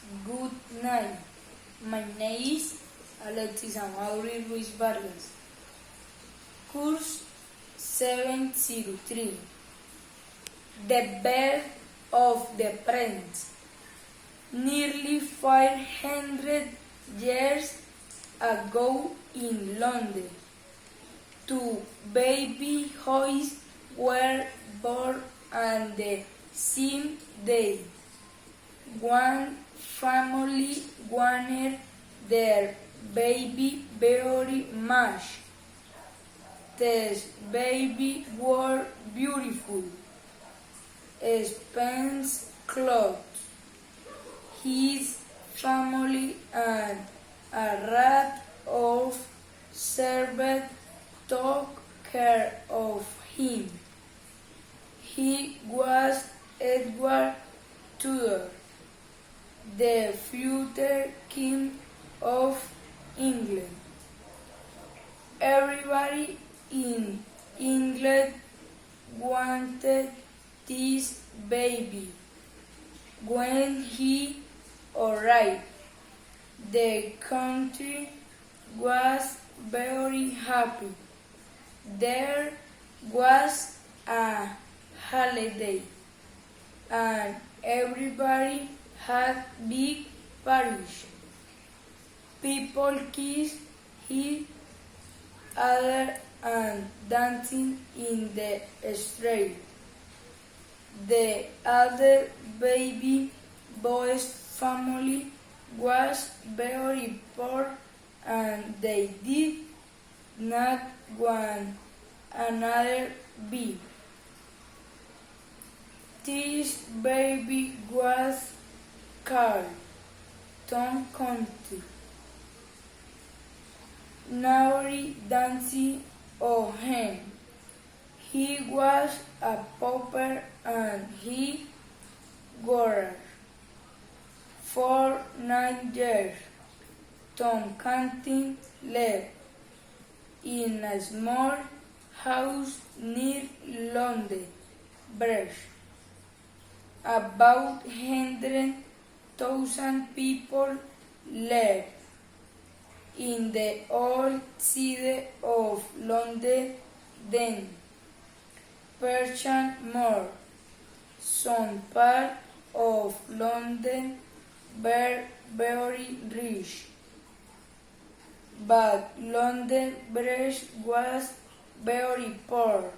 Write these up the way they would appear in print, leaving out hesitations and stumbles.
Good night. My name is Alexis Amaury Ruiz Vargas. Course 703. The Birth of the Prince. Nearly 500 years ago in London, two baby boys were born on the same day. One family wanted their baby very much. This baby wore beautiful, expensive clothes. His family and a rat of servant took care of him. He was Edward Tudor, the future king of England. Everybody in England wanted this baby. When he arrived, the country was very happy. There was a holiday, and everybody had big parties. People kissed each other and dancing in the street. The other baby boy's family was very poor, and they did not want another baby. This baby was called Tom Conti. Nobody dancing on him. He was a pauper and he worked for 9 years. Tom Conti lived in a small house near London Bridge. About 100,000 people lived in the old city of London then. Percent more. Some parts of London were very rich, but London Bridge was very poor.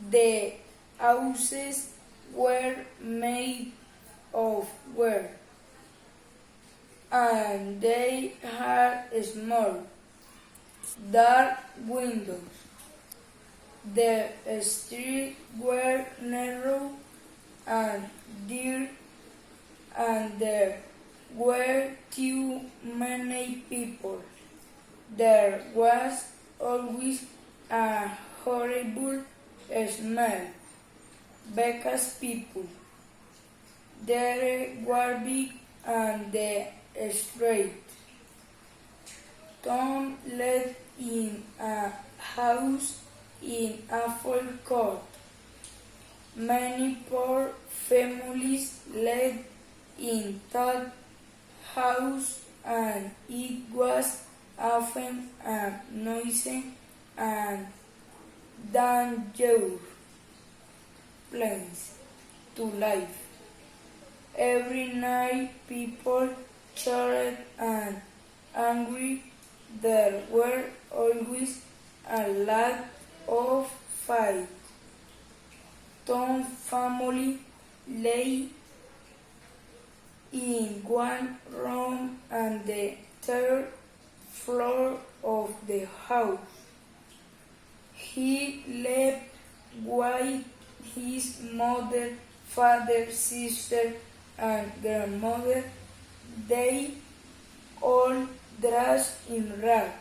The houses were made of wood, and they had small, dark windows. The streets were narrow and dirty, and there were too many people. There was always a horrible smell because people there were big and the straight. Tom lived in a house in a full court. Many poor families lived in that house, and it was often a noisy and dangerous place to live. Every night people shouted and angry. There were always a lot of fights. Tom's family lay in one room on the third floor of the house. He lived with his mother, father, sister, and grandmother. They all dressed in rags.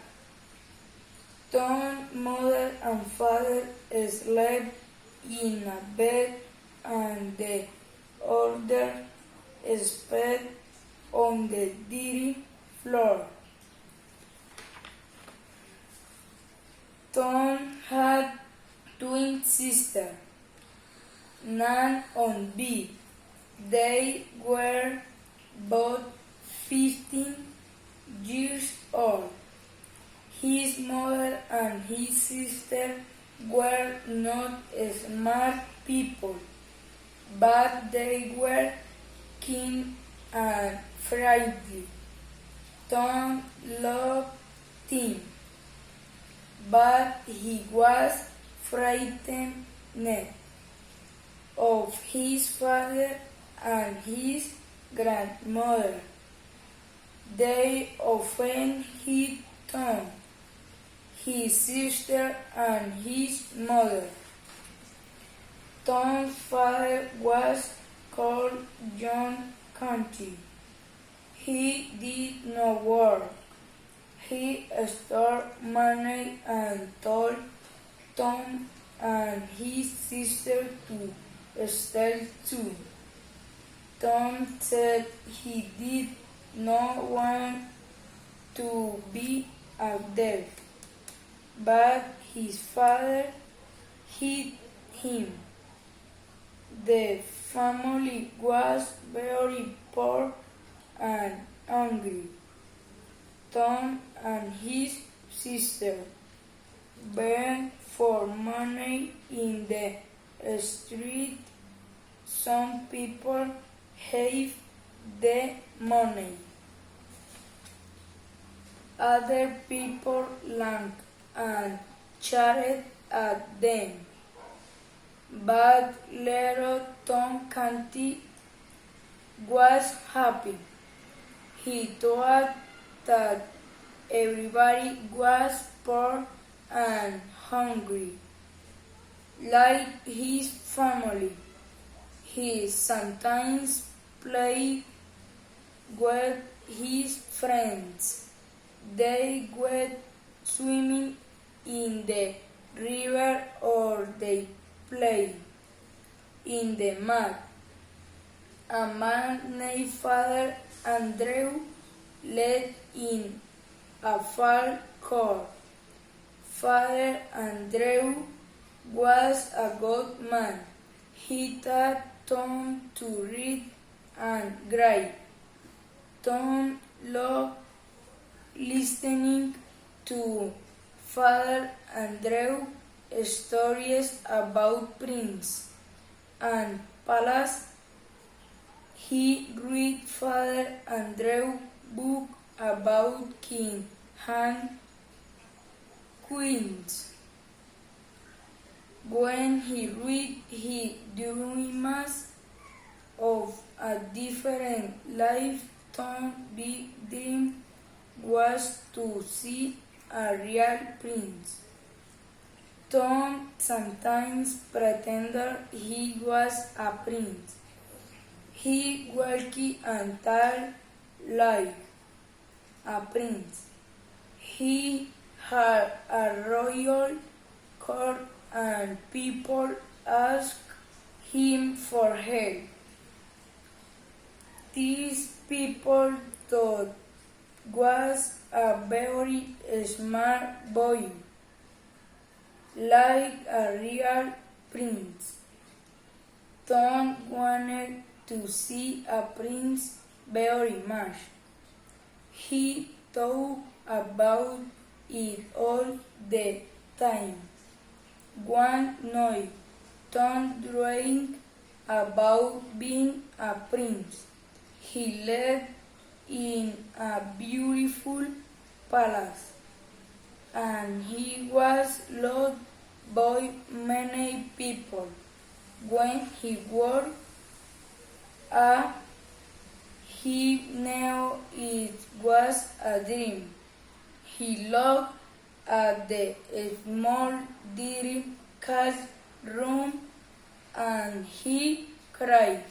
Tom's mother and father slept in a bed, and the other slept on the dirty floor. Tom had twin sisters, Nan and Bee. They were both sisters were not smart people, but they were keen and friendly. Tom loved him, but he was frightened of his father and his grandmother. They often hit Tom, his sister, and his mother. Tom's father was called John County. He did no work. He stored money and told Tom and his sister to steal too. Tom said he did not want to be a thief, but his father hid him. The family was very poor and hungry. Tom and his sister begged for money in the street. Some people gave the money. Other people laughed and shouted at them. But little Tom Canty was happy. He thought that everybody was poor and hungry, like his family. He sometimes played with his friends. They went swimming in the river or they played in the mud. A man named Father Andrew led in a fall court. Father Andrew was a good man. He taught Tom to read and write. Tom loved listening to Father Andrew stories about prince and palace. He read Father Andrew book about king and queens. When he read his dreams of a different life, Tom's big dream was to see a real prince. Tom sometimes pretended he was a prince. He walked and talked like a prince. He had a royal court and people asked him for help. These people thought was a very smart boy, like a real prince. Tom wanted to see a prince very much. He thought about it all the time. One night, Tom dreamed about being a prince. He lived in a beautiful palace, and he was loved by many people. When he woke up, he knew it was a dream. He looked at the small dirty cat room and he cried.